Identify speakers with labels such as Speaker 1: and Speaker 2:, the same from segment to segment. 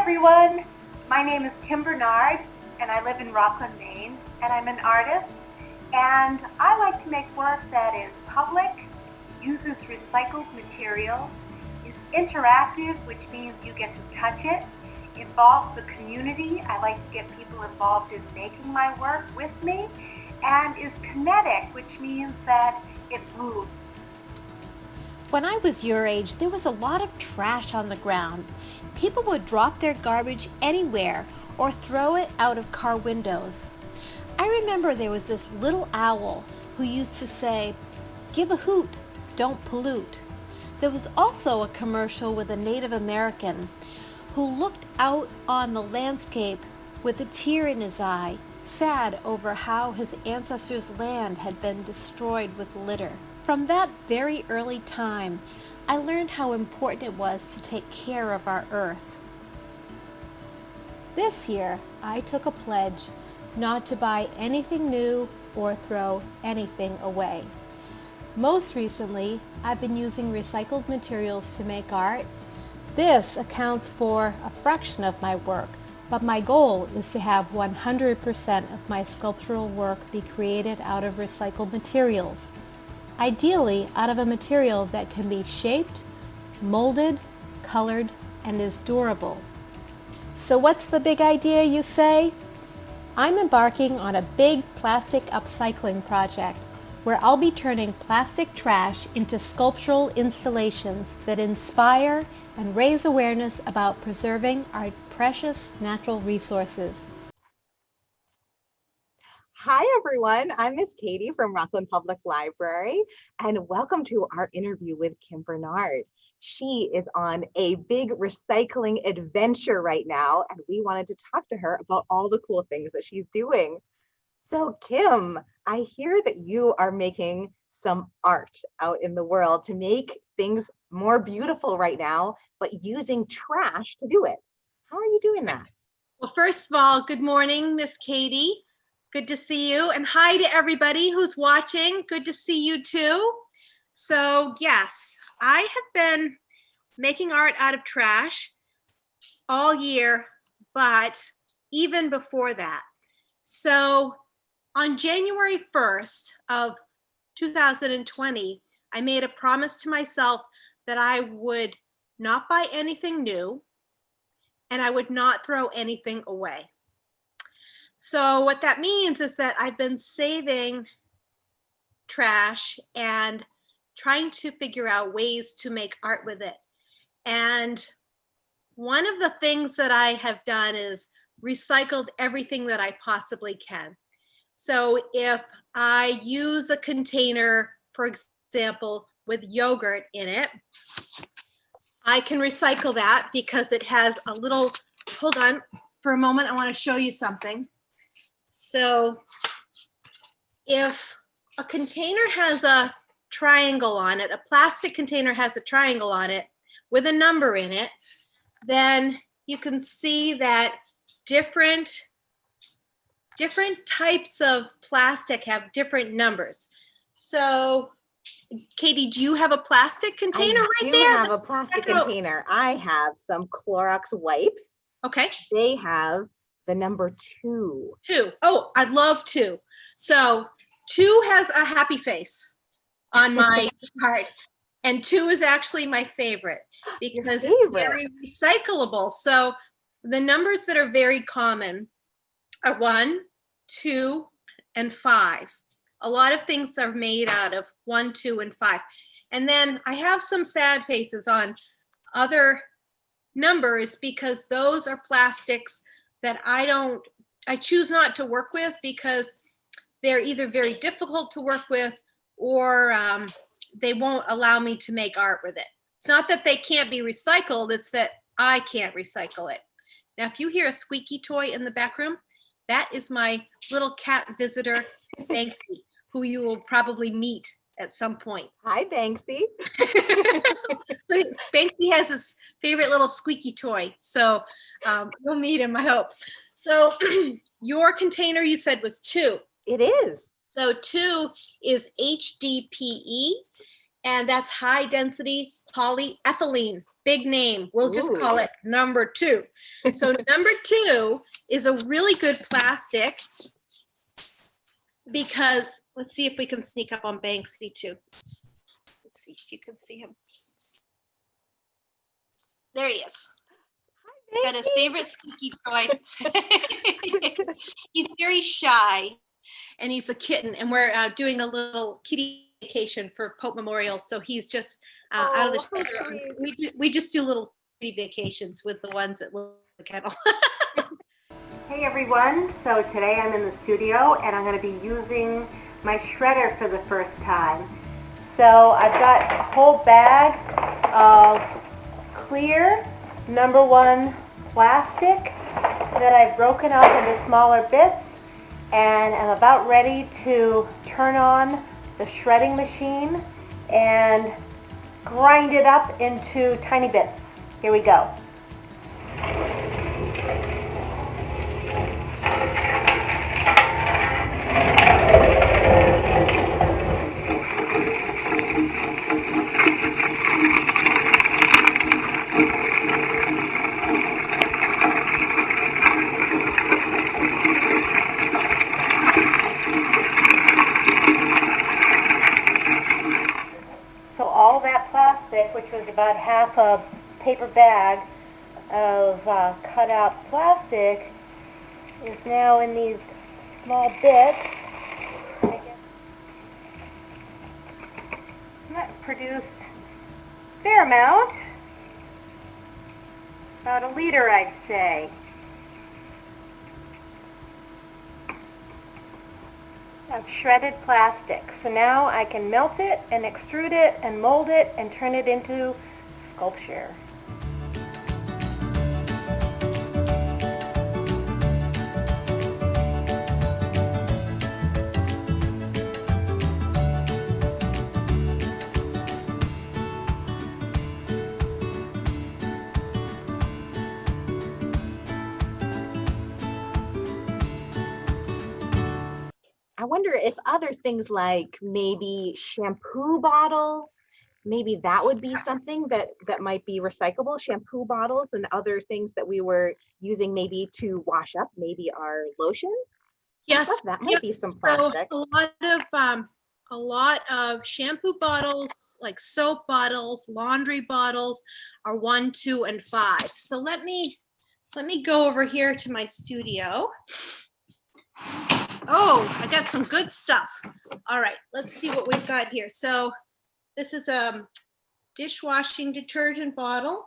Speaker 1: everyone. My name is Kim Bernard, and I live in Rockland, Maine, and I'm an artist. And I like to make work that is public, uses recycled materials, is interactive, which means you get to touch it, involves the community. I like to get people involved in making my work with me, and is kinetic, which means that it moves.
Speaker 2: When I was your age, there was a lot of trash on the ground. People would drop their garbage anywhere or throw it out of car windows. I remember there was this little owl who used to say, "Give a hoot, don't pollute." There was also a commercial with a Native American who looked out on the landscape with a tear in his eye, sad over how his ancestors' land had been destroyed with litter. From that very early time, I learned how important it was to take care of our earth. This year, I took a pledge not to buy anything new or throw anything away. Most recently, I've been using recycled materials to make art. This accounts for a fraction of my work, but my goal is to have 100% of my sculptural work be created out of recycled materials. Ideally out of a material that can be shaped, molded, colored, and is durable. So what's the big idea, you say? I'm embarking on a big plastic upcycling project where I'll be turning plastic trash into sculptural installations that inspire and raise awareness about preserving our precious natural resources.
Speaker 3: Hi, everyone. I'm Miss Katie from Rockland Public Library, and welcome to our interview with Kim Bernard. She is on a big recycling adventure right now, and we wanted to talk to her about all the cool things that she's doing. So, Kim, I hear that you are making some art out in the world to make things more beautiful right now, but using trash to do it. How are you doing that?
Speaker 4: Well, first of all, good morning, Miss Katie. Good to see you. And hi to everybody who's watching. Good to see you too. So yes, I have been making art out of trash all year, but even before that. So on January 1st of 2020, I made a promise to myself that I would not buy anything new and I would not throw anything away. So what that means is that I've been saving trash and trying to figure out ways to make art with it. And one of the things that I have done is recycled everything that I possibly can. So if I use a container, for example, with yogurt in it, I can recycle that because it has a little, hold on for a moment, I want to show you something. So if a container has a triangle on it, a plastic container has a triangle on it with a number in it, then you can see that different types of plastic have different numbers. So Katie, do you have a plastic container right there?
Speaker 3: I do have a plastic container. I have some Clorox wipes.
Speaker 4: Okay.
Speaker 3: They have the number 2.
Speaker 4: 2. Oh, I love 2. So 2 has a happy face on my card. And 2 is actually my favorite because it's very recyclable. So the numbers that are very common are 1, 2, and 5. A lot of things are made out of 1, 2, and 5. And then I have some sad faces on other numbers because those are plastics that I choose not to work with because they're either very difficult to work with or they won't allow me to make art with it. It's not that they can't be recycled, it's that I can't recycle it. Now, if you hear a squeaky toy in the back room, that is my little cat visitor, Banksy, who you will probably meet at some point.
Speaker 3: Hi, Banksy.
Speaker 4: So Banksy has his favorite little squeaky toy. So you'll meet him, I hope. So your container you said was 2.
Speaker 3: It is.
Speaker 4: So 2 is HDPE. and that's high density polyethylene. Big name. We'll just
Speaker 3: Ooh.
Speaker 4: call it number 2. So number 2 is a really good plastic because, let's see if we can sneak up on Banksy too. Let's see if you can see him. There he is. Got his favorite squeaky toy. He's very shy, and he's a kitten, and we're doing a little kitty vacation for Pope Memorial, so he's just out of the shelter. We just do little kitty vacations with the ones that live in the kennel.
Speaker 1: Hey everyone, so today I'm in the studio and I'm going to be using my shredder for the first time. So I've got a whole bag of clear number 1 plastic that I've broken up into smaller bits, and I'm about ready to turn on the shredding machine and grind it up into tiny bits. Here we go. So all that plastic, which was about half a paper bag of cut out plastic, is now in these small bits. That produced a fair amount, about a liter I'd say. Of shredded plastic. So now I can melt it and extrude it and mold it and turn it into sculpture.
Speaker 3: I wonder if other things like maybe shampoo bottles, maybe that would be something that might be recyclable, shampoo bottles and other things that we were using maybe to wash up maybe our lotions.
Speaker 4: Yes,
Speaker 3: That might be some plastic.
Speaker 4: So a lot of shampoo bottles, like soap bottles, laundry bottles, are 1, 2, and 5. So let me go over here to my studio. Oh, I got some good stuff. All right, let's see what we've got here. So this is a dishwashing detergent bottle,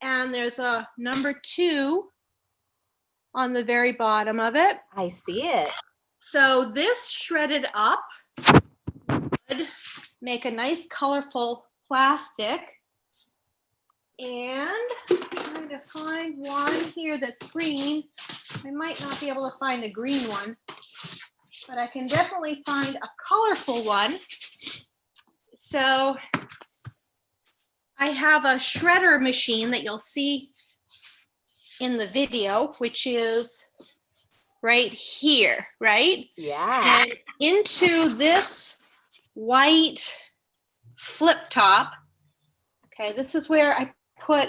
Speaker 4: and there's a number 2 on the very bottom of it.
Speaker 3: I see it. So
Speaker 4: this shredded up would make a nice colorful plastic. And I'm trying to find one here that's green. I might not be able to find a green one, but I can definitely find a colorful one. So I have a shredder machine that you'll see in the video, which is right here, right?
Speaker 3: Yeah.
Speaker 4: And into this white flip top, okay, this is where I put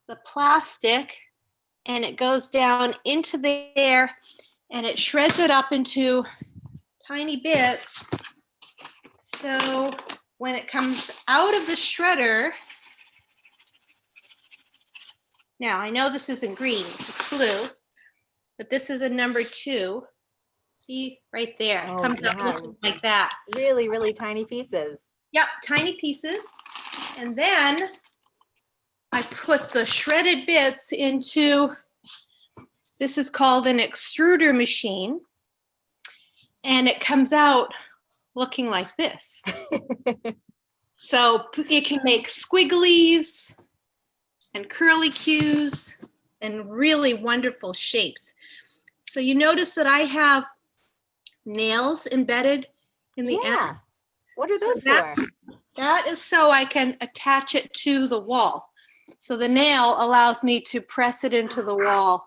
Speaker 4: the plastic, and it goes down into there, and it shreds it up into tiny bits. So when it comes out of the shredder, now I know this isn't green, it's blue, but this is a number 2. See right there, it comes out looking like that.
Speaker 3: Really, really tiny pieces.
Speaker 4: Yep, tiny pieces. And then I put the shredded bits into, this is called an extruder machine, and it comes out looking like this. So it can make squigglies and curlicues and really wonderful shapes. So you notice that I have nails embedded in the end.
Speaker 3: What are those for?
Speaker 4: That is so I can attach it to the wall. So the nail allows me to press it into the wall.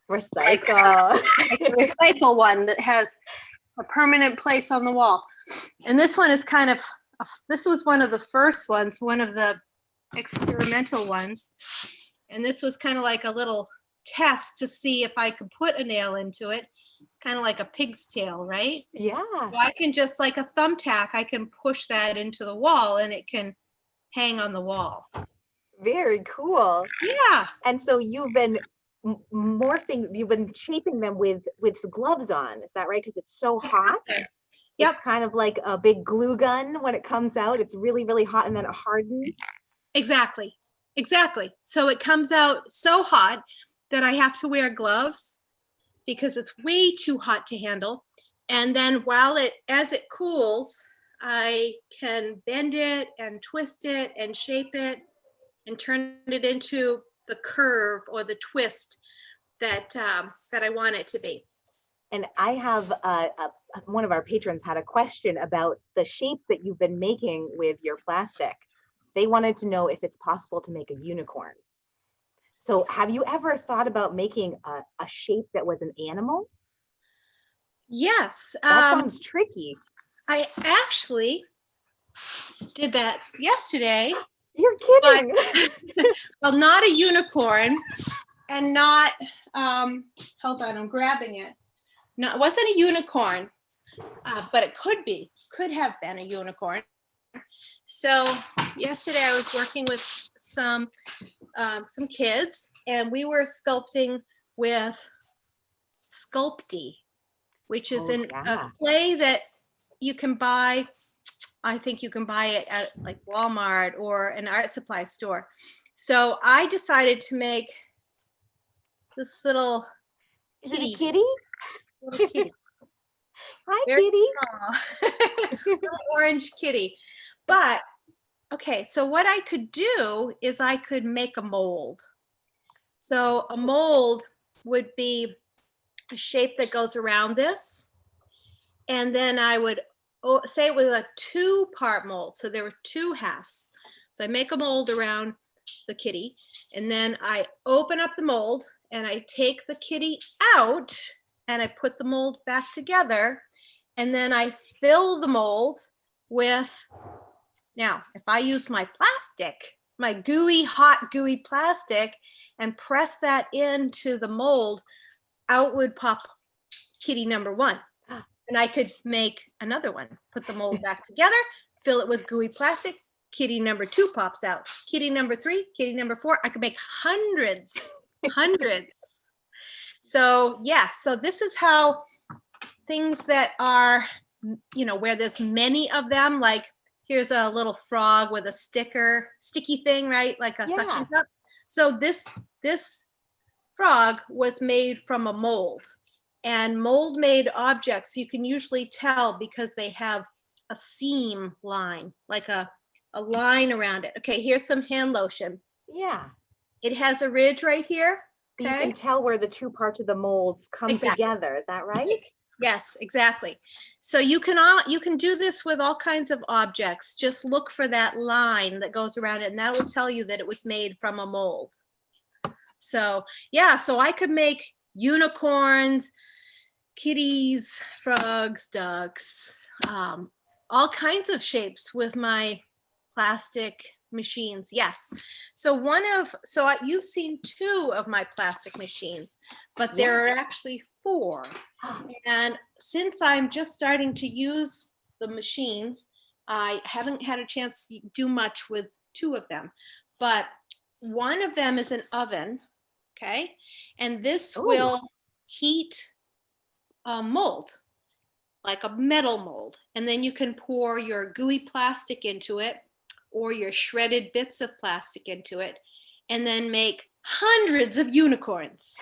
Speaker 3: Recycle.
Speaker 4: Like a recycle one that has a permanent place on the wall. And this one is kind of this was one of the first ones, one of the experimental ones. And this was kind of like a little test to see if I could put a nail into it. It's kind of like a pig's tail, right?
Speaker 3: Yeah.
Speaker 4: So I can just like a thumbtack, I can push that into the wall and it can hang on the wall.
Speaker 3: Very cool.
Speaker 4: Yeah.
Speaker 3: And so you've been you've been shaping them with gloves on. Is that right? Because it's so hot.
Speaker 4: Yep.
Speaker 3: It's kind of like a big glue gun when it comes out. It's really, really hot and then it hardens.
Speaker 4: Exactly. Exactly. So it comes out so hot that I have to wear gloves because it's way too hot to handle. And then as it cools, I can bend it and twist it and shape it and turn it into the curve or the twist that I want it to be.
Speaker 3: And I have one of our patrons had a question about the shapes that you've been making with your plastic. They wanted to know if it's possible to make a unicorn. So have you ever thought about making a shape that was an animal?
Speaker 4: Yes.
Speaker 3: That sounds tricky.
Speaker 4: I actually did that yesterday.
Speaker 3: You're kidding.
Speaker 4: Well, not a unicorn and not, hold on, I'm grabbing it. No, it wasn't a unicorn, but it could have been a unicorn. So yesterday I was working with some kids and we were sculpting with Sculpty, which is a clay that you can buy. I think you can buy it at like Walmart or an art supply store. So I decided to make this little
Speaker 3: Is it a kitty?
Speaker 4: Little kitty.
Speaker 3: Hi,
Speaker 4: Very
Speaker 3: kitty.
Speaker 4: little orange kitty. But okay, so what I could do is I could make a mold. So a mold would be a shape that goes around this. And then I would say it was a 2-part mold. So there were 2 halves. So I make a mold around the kitty and then I open up the mold and I take the kitty out and I put the mold back together and then I fill the mold with, now if I use my plastic, my hot gooey plastic and press that into the mold, out would pop kitty number 1. And I could make another one, put the mold back together, fill it with gooey plastic, kitty number 2 pops out, kitty number 3, kitty number 4. I could make hundreds. So yeah, so this is how things that are, where there's many of them, like here's a little frog with a sticky thing, right? Like a suction cup. So this frog was made from a mold. And mold made objects, you can usually tell because they have a seam line, like a line around it. Okay, here's some hand lotion.
Speaker 3: Yeah.
Speaker 4: It has a ridge right here.
Speaker 3: Okay. You can tell where the 2 parts of the molds come together. Is that right?
Speaker 4: Yes, exactly. So you can do this with all kinds of objects. Just look for that line that goes around it, and that will tell you that it was made from a mold. So yeah, so I could make unicorns, kitties, frogs, ducks, all kinds of shapes with my plastic machines. Yes. So you've seen 2 of my plastic machines, but there are actually 4. And since I'm just starting to use the machines, I haven't had a chance to do much with 2 of them, but one of them is an oven. Okay. And this will heat a mold, like a metal mold. And then you can pour your gooey plastic into it or your shredded bits of plastic into it, and then make hundreds of unicorns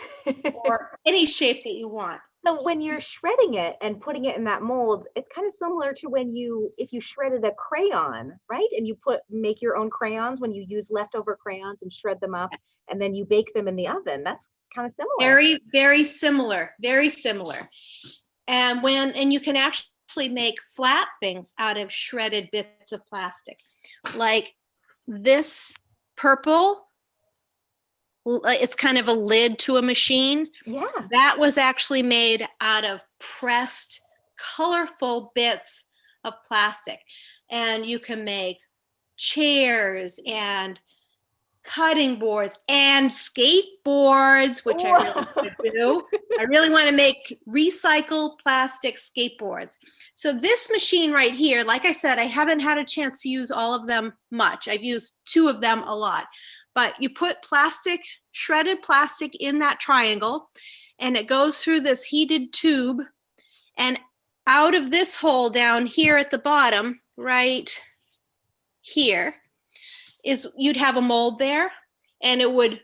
Speaker 4: or any shape that you want.
Speaker 3: So when you're shredding it and putting it in that mold, it's kind of similar to if you shredded a crayon, right? And you make your own crayons when you use leftover crayons and shred them up, and then you bake them in the oven. That's kind of similar.
Speaker 4: Very, very similar. Very similar. And you can actually make flat things out of shredded bits of plastic, like this purple. It's kind of a lid to a machine.
Speaker 3: Yeah.
Speaker 4: That was actually made out of pressed, colorful bits of plastic. and you can make chairs and cutting boards and skateboards, which I really want to do. I really want to make recycled plastic skateboards. So this machine right here, like I said, I haven't had a chance to use all of them much. I've used 2 of them a lot. But you put plastic, shredded plastic in that triangle, and it goes through this heated tube, and out of this hole down here at the bottom, right here, is you'd have a mold there, and it would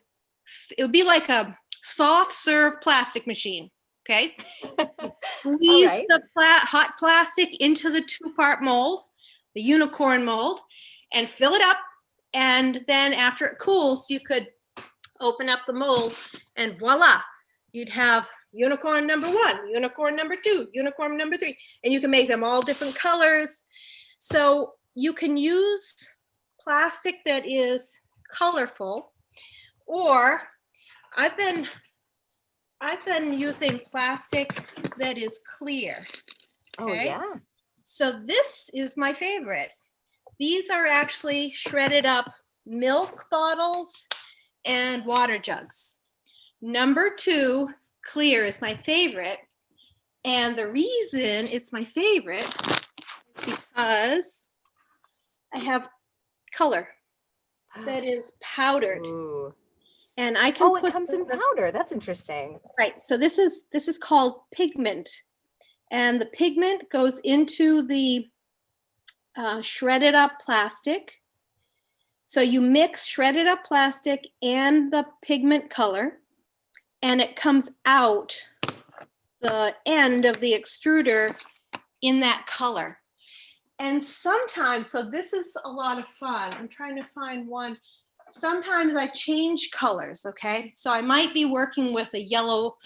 Speaker 4: be like a soft serve plastic machine. Okay, squeeze
Speaker 3: right.
Speaker 4: the hot plastic into the 2-part mold, the unicorn mold, and fill it up. And then after it cools, you could open up the mold, and voila, you'd have unicorn number 1, unicorn number 2, unicorn number 3, and you can make them all different colors. So you can use plastic that is colorful, or I've been using plastic that is clear.
Speaker 3: Oh,
Speaker 4: Okay?
Speaker 3: yeah.
Speaker 4: So this is my favorite. These are actually shredded up milk bottles and water jugs. Number 2, clear, is my favorite. And the reason it's my favorite is because I have color that is powdered.
Speaker 3: Ooh.
Speaker 4: And I can
Speaker 3: It comes in powder. That's interesting.
Speaker 4: Right. So this is called pigment. And the pigment goes into the shredded up plastic. So you mix shredded up plastic and the pigment color, and it comes out the end of the extruder in that color. And sometimes, so this is a lot of fun. I'm trying to find one. Sometimes I change colors, okay? So I might be working with a yellow,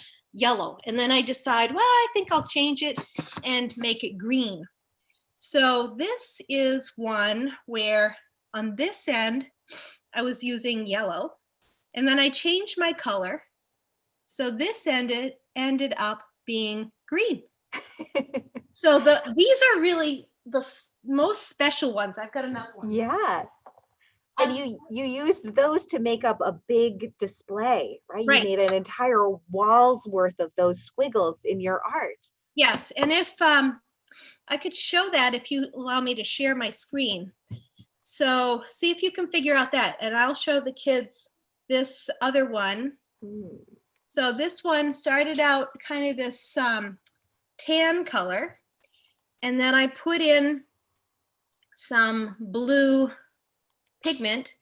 Speaker 4: and then I decide, well, I think I'll change it and make it green. So this is one where on this end, I was using yellow, and then I changed my color. So this ended up being green. So these are really the most special ones. I've got another one.
Speaker 3: Yeah. And you used those to make up a big display, right? You
Speaker 4: Right.
Speaker 3: made an entire wall's worth of those squiggles in your art.
Speaker 4: Yes, and if I could show that if you allow me to share my screen. So see if you can figure out that, and I'll show the kids this other one. So this one started out kind of this tan color, and then I put in some blue pigment,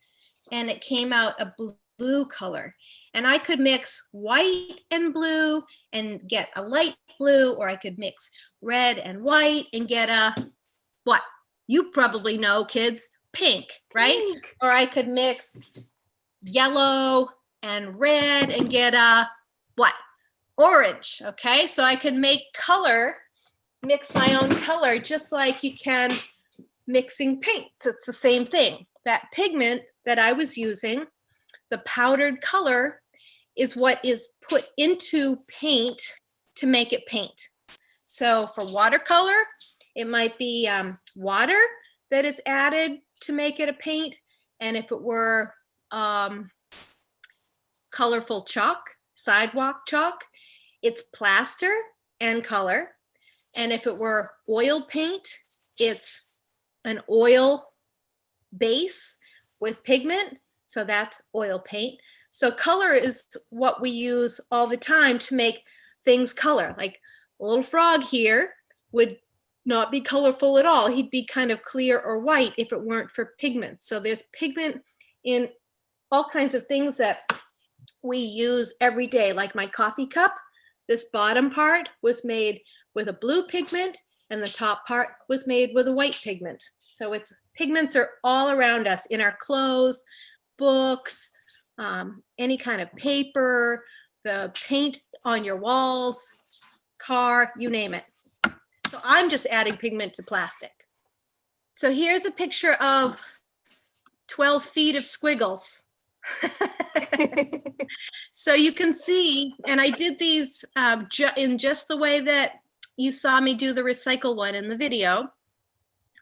Speaker 4: and it came out a blue color. And I could mix white and blue and get a light blue, or I could mix red and white and get a, what? You probably know, kids, pink, right?
Speaker 3: Pink.
Speaker 4: Or I could mix yellow and red and get a, what? Orange, okay? So I can make color, mix my own color, just like you can mixing paints. It's the same thing. That pigment that I was using, the powdered color, is what is put into paint to make it paint. So for watercolor, it might be water that is added to make it a paint. And if it were colorful chalk, sidewalk chalk, it's plaster and color. And if it were oil paint, it's an oil base with pigment. So that's oil paint. So color is what we use all the time to make things color. Like a little frog here would not be colorful at all. He'd be kind of clear or white if it weren't for pigment. So there's pigment in all kinds of things that we use every day. Like my coffee cup, this bottom part was made with a blue pigment, and the top part was made with a white pigment. So it's pigments are all around us in our clothes, books, any kind of paper, the paint on your walls, car, you name it. So I'm just adding pigment to plastic. So here's a picture of 12 feet of squiggles. So you can see, and I did these in just the way that you saw me do the recycle one in the video.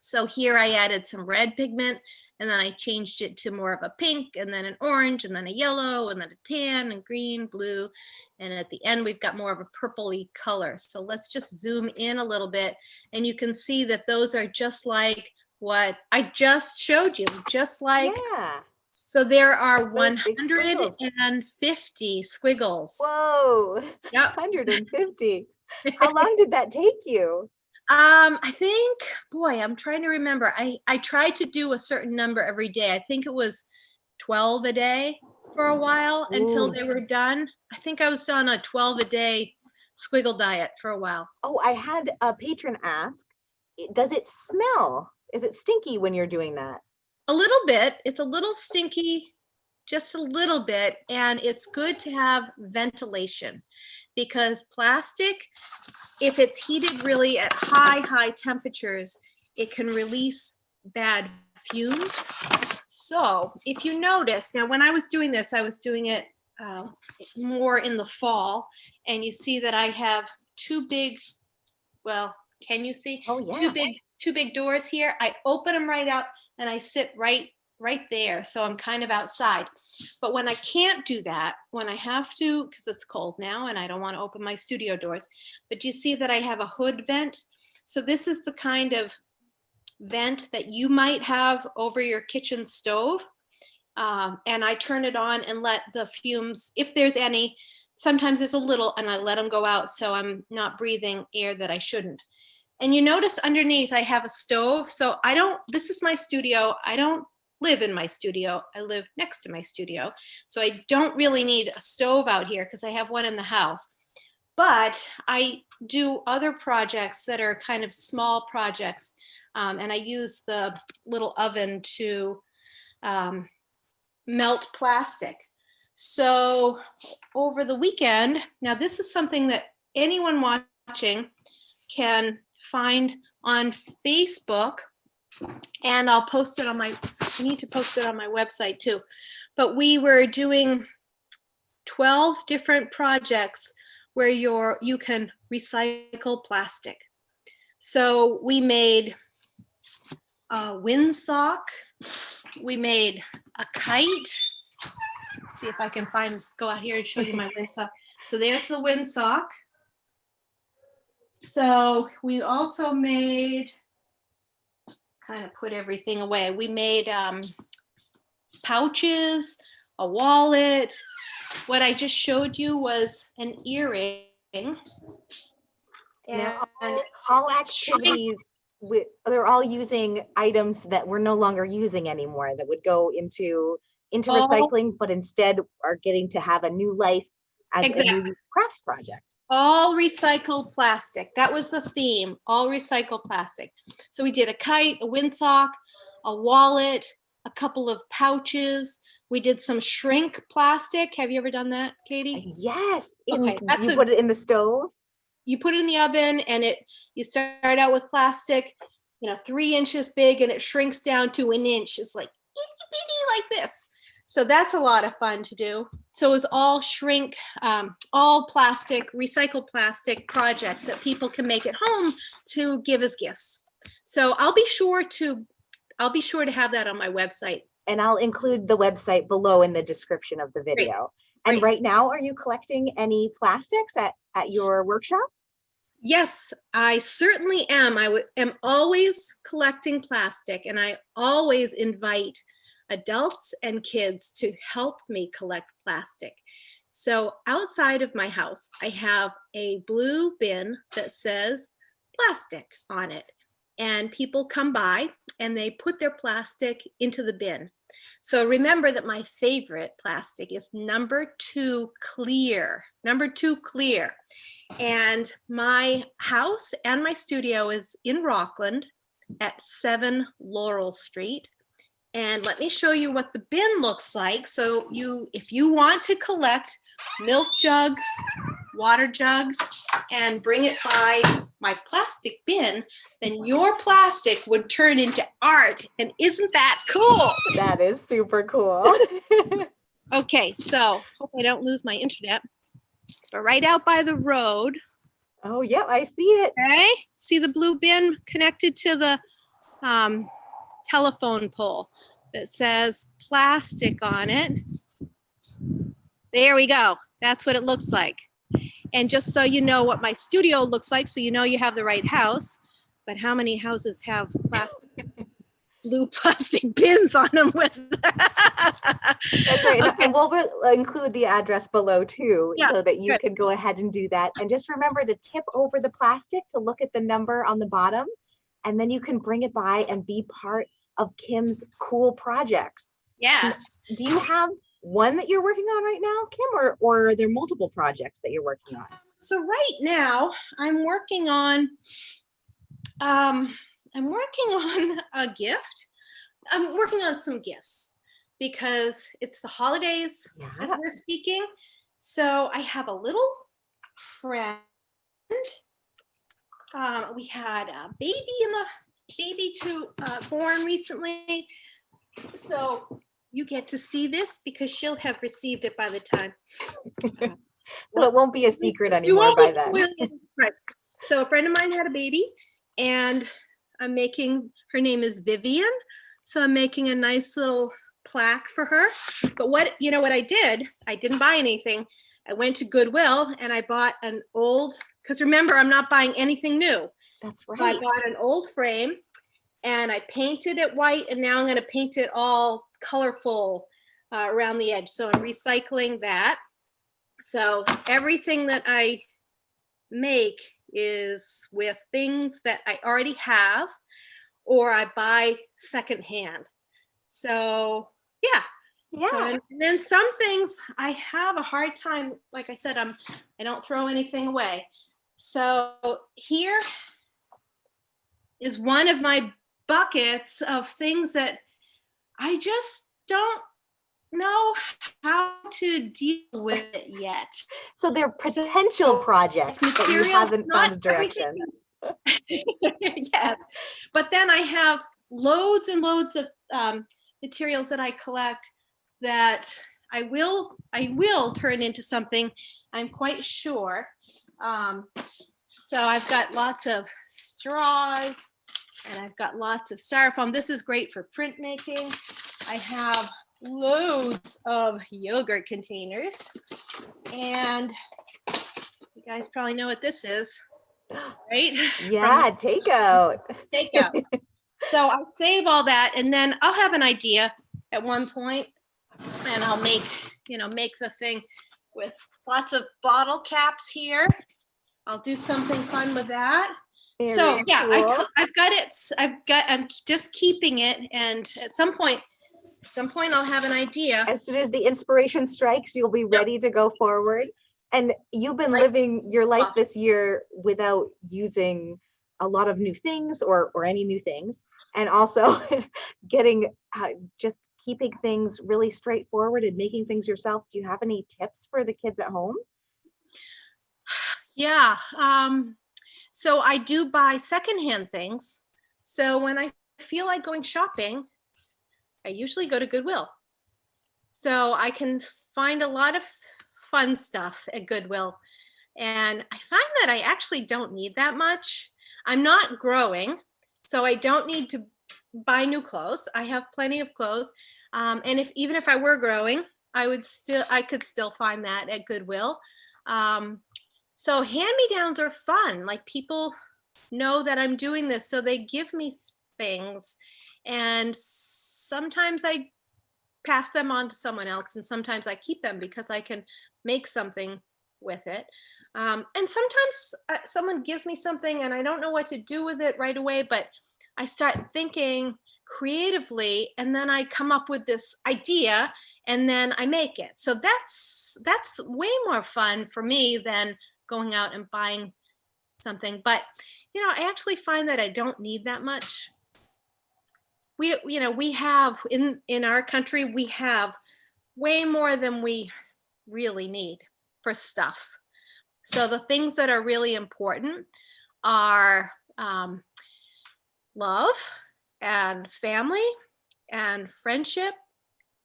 Speaker 4: So here I added some red pigment, and then I changed it to more of a pink, and then an orange, and then a yellow, and then a tan, and green, blue. And at the end, we've got more of a purpley color. So let's just zoom in a little bit, and you can see that those are just like what I just showed you, just like,
Speaker 3: Yeah.
Speaker 4: so there are
Speaker 3: Those big squiggles.
Speaker 4: 150 squiggles.
Speaker 3: Whoa.
Speaker 4: Yep.
Speaker 3: 150. How long did that take you?
Speaker 4: I think, boy, I'm trying to remember. I tried to do a certain number every day. I think it was 12 a day for a while until
Speaker 3: Ooh.
Speaker 4: they were done. I think I was on a 12 a day squiggle diet for a while.
Speaker 3: Oh, I had a patron ask, does it smell? Is it stinky when you're doing that?
Speaker 4: A little bit. It's a little stinky, just a little bit. And it's good to have ventilation because plastic, if it's heated really at high temperatures, it can release bad fumes. So if you notice, now when I was doing this, I was doing it more in the fall, and you see that I have two big, well, can you see?
Speaker 3: Oh, yeah.
Speaker 4: Two big doors here. I open them right up and I sit right there. So I'm kind of outside. But when I can't do that, when I have to, because it's cold now and I don't want to open my studio doors, but do you see that I have a hood vent? So this is the kind of vent that you might have over your kitchen stove. And I turn it on and let the fumes, if there's any, sometimes there's a little, and I let them go out so I'm not breathing air that I shouldn't. And you notice underneath I have a stove. So this is my studio. I don't live in my studio. I live next to my studio. So I don't really need a stove out here because I have one in the house. But I do other projects that are kind of small projects. And I use the little oven to melt plastic. So over the weekend, now this is something that anyone watching can find on Facebook, and I'll post it on I need to post it on my website too. But we were doing 12 different projects where you can recycle plastic. So we made a windsock, we made a kite. Let's see if I can go out here and show you my windsock. So there's the windsock. So we also made, kind of put everything away. We made pouches, a wallet. What I just showed you was an earring.
Speaker 3: Now, all activities, they're all using items that we're no longer using anymore that would go into recycling, but instead are getting to have a new life as a new craft project.
Speaker 4: All recycled plastic. That was the theme, all recycled plastic. So we did a kite, a windsock, a wallet, a couple of pouches. We did some shrink plastic. Have you ever done that, Katie?
Speaker 3: Yes.
Speaker 4: Okay,
Speaker 3: you put it in the stove?
Speaker 4: You put it in the oven and you start out with plastic, 3 inches big, and it shrinks down to 1 inch. It's like itty bitty like this. So that's a lot of fun to do. So it was all all plastic, recycled plastic projects that people can make at home to give as gifts. So I'll be sure to have that on my website.
Speaker 3: And I'll include the website below in the description of the video. Great. And
Speaker 4: Great.
Speaker 3: Right now, are you collecting any plastics at your workshop?
Speaker 4: Yes, I certainly am. I am always collecting plastic, and I always invite adults and kids to help me collect plastic. So outside of my house, I have a blue bin that says plastic on it. And people come by and they put their plastic into the bin. So remember that my favorite plastic is number 2 clear. Number 2 clear. And my house and my studio is in Rockland at 7 Laurel Street. And let me show you what the bin looks like. So if you want to collect milk jugs, water jugs, and bring it by my plastic bin, then your plastic would turn into art. And isn't that cool?
Speaker 3: That is super cool.
Speaker 4: Okay, so hope I don't lose my internet. But right out by the road.
Speaker 3: Oh, yeah, I see it.
Speaker 4: Okay, see the blue bin connected to the telephone pole that says plastic on it. There we go. That's what it looks like. And just so you know what my studio looks like, so you know you have the right house, but how many houses have blue plastic bins on them with
Speaker 3: That's right.
Speaker 4: Okay.
Speaker 3: And we'll include the address below too,
Speaker 4: Yeah,
Speaker 3: so that you
Speaker 4: good.
Speaker 3: can go ahead and do that. And just remember to tip over the plastic to look at the number on the bottom, and then you can bring it by and be part of Kim's cool projects.
Speaker 4: Yes.
Speaker 3: Do you have one that you're working on right now, Kim, or are there multiple projects that you're working on?
Speaker 4: So right now I'm working on a gift. I'm working on some gifts because it's the holidays as
Speaker 3: Yeah.
Speaker 4: we're speaking. So I have a little friend. We had a baby born recently. So you get to see this because she'll have received it by the time.
Speaker 3: So it won't be a secret
Speaker 4: You
Speaker 3: anymore
Speaker 4: won't
Speaker 3: by
Speaker 4: be
Speaker 3: then.
Speaker 4: spoiling it. Right. So a friend of mine had a baby, and I'm making, her name is Vivian. So I'm making a nice little plaque for her. But what I did, I didn't buy anything. I went to Goodwill and I bought an old, because remember, I'm not buying anything new.
Speaker 3: That's
Speaker 4: So I
Speaker 3: right.
Speaker 4: bought an old frame and I painted it white, and now I'm going to paint it all colorful around the edge. So I'm recycling that. So everything that I make is with things that I already have or I buy secondhand. So yeah.
Speaker 3: Yeah.
Speaker 4: So, and then some things I have a hard time, like I said, I don't throw anything away. So here is one of my buckets of things that I just don't know how to deal with it yet.
Speaker 3: So they're potential projects, but you haven't found a direction.
Speaker 4: Yes, but then I have loads and loads of materials that I collect that I will turn into something, I'm quite sure. So I've got lots of straws and I've got lots of styrofoam. This is great for printmaking. I have loads of yogurt containers, and you guys probably know what this is, right?
Speaker 3: Yeah, takeout.
Speaker 4: Takeout. So I save all that, and then I'll have an idea at one point, and I'll make the thing with lots of bottle caps here. I'll do something fun with that. So
Speaker 3: Very
Speaker 4: yeah,
Speaker 3: cool.
Speaker 4: I'm just keeping it, and at some point I'll have an idea.
Speaker 3: As soon as the inspiration strikes, you'll be ready to go forward. And you've been living your life this year without using a lot of new things or any new things, and also getting just keeping things really straightforward and making things yourself. Do you have any tips for the kids at home?
Speaker 4: Yeah. So I do buy secondhand things. So when I feel like going shopping, I usually go to Goodwill. So I can find a lot of fun stuff at Goodwill. And I find that I actually don't need that much. I'm not growing, so I don't need to buy new clothes. I have plenty of clothes. And even if I were growing, I could still find that at Goodwill. So hand-me-downs are fun. Like, people know that I'm doing this, so they give me things. And sometimes I pass them on to someone else, and sometimes I keep them because I can make something with it. And sometimes someone gives me something and I don't know what to do with it right away, but I start thinking creatively, and then I come up with this idea, and then I make it. So that's way more fun for me than going out and buying something. But I actually find that I don't need that much. We have in our country, we have way more than we really need for stuff. So the things that are really important are love and family and friendship.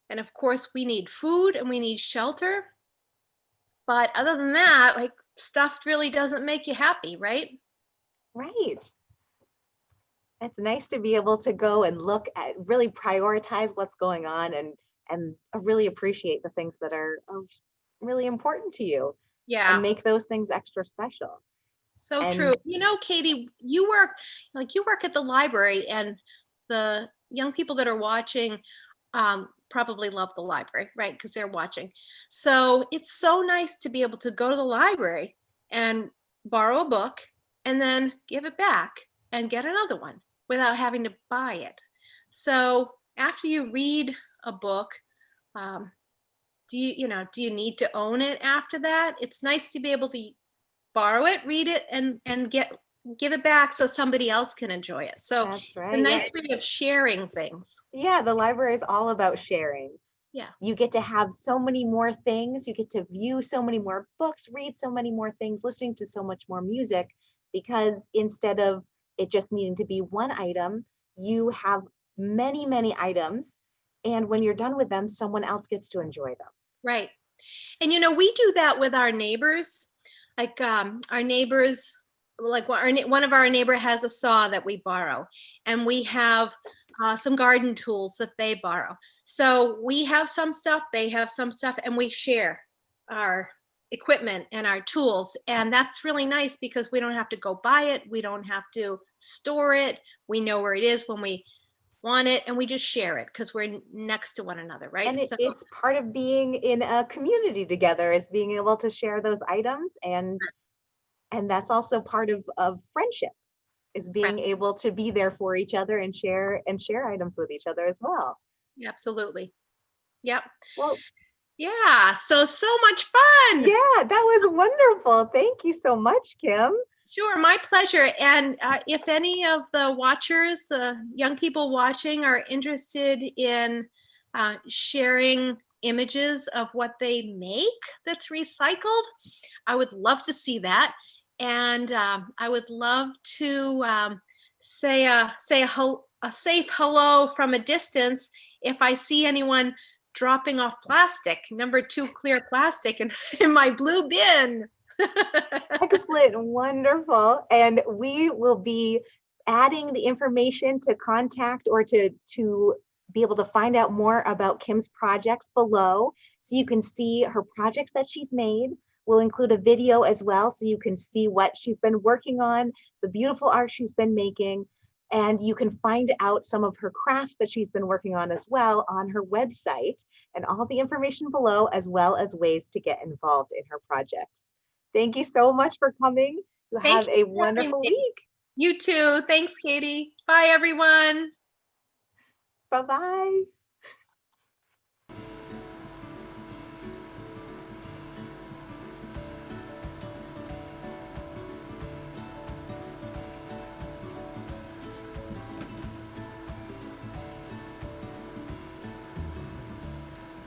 Speaker 4: And of course, we need food and we need shelter. But other than that, like, stuff really doesn't make you happy, right?
Speaker 3: Right. It's nice to be able to go and look at, really prioritize what's going on, and really appreciate the things that are really important to you and
Speaker 4: Yeah,
Speaker 3: make those things extra special.
Speaker 4: so
Speaker 3: And
Speaker 4: true. You know, Katie, you work at the library, and the young people that are watching probably love the library, right? Because they're watching. So it's so nice to be able to go to the library and borrow a book and then give it back and get another one without having to buy it. So after you read a book, um, do you need to own it after that? It's nice to be able to borrow it, read it, and give it back so somebody else can enjoy it. So
Speaker 3: that's
Speaker 4: it's a
Speaker 3: right.
Speaker 4: nice way of sharing things.
Speaker 3: Yeah, the library is all about sharing.
Speaker 4: Yeah.
Speaker 3: You get to have so many more things. You get to view so many more books, read so many more things, listening to so much more music, because instead of it just needing to be one item, you have many, many items. And when you're done with them, someone else gets to enjoy them.
Speaker 4: Right. And you know, we do that with our neighbors. Like our neighbors, like one of our neighbor has a saw that we borrow, and we have some garden tools that they borrow. So we have some stuff, they have some stuff, and we share our equipment and our tools. And that's really nice because we don't have to go buy it. We don't have to store it. We know where it is when we want it, and we just share it because we're next to one another, right?
Speaker 3: And
Speaker 4: So
Speaker 3: it's part of being in a community together, is being able to share those items. And that's also part of friendship, is being able to be there for each other and share items with each other as well.
Speaker 4: absolutely. Yep.
Speaker 3: Well,
Speaker 4: Yeah. So much fun.
Speaker 3: yeah, that was wonderful. Thank you so much, Kim.
Speaker 4: Sure, my pleasure. And if any of the watchers, the young people watching, are interested in sharing images of what they make that's recycled, I would love to see that. And I would love to say a safe hello from a distance if I see anyone dropping off plastic, number 2 clear plastic, in my blue bin.
Speaker 3: Excellent, wonderful. And we will be adding the information to contact, or to be able to find out more about Kim's projects below, so you can see her projects that she's made. We'll include a video as well, so you can see what she's been working on, the beautiful art she's been making, and you can find out some of her crafts that she's been working on as well on her website, and all the information below, as well as ways to get involved in her projects. Thank you so much for coming. You have a wonderful week.
Speaker 4: You too. Thanks, Katie. Bye, everyone.
Speaker 3: Bye-bye.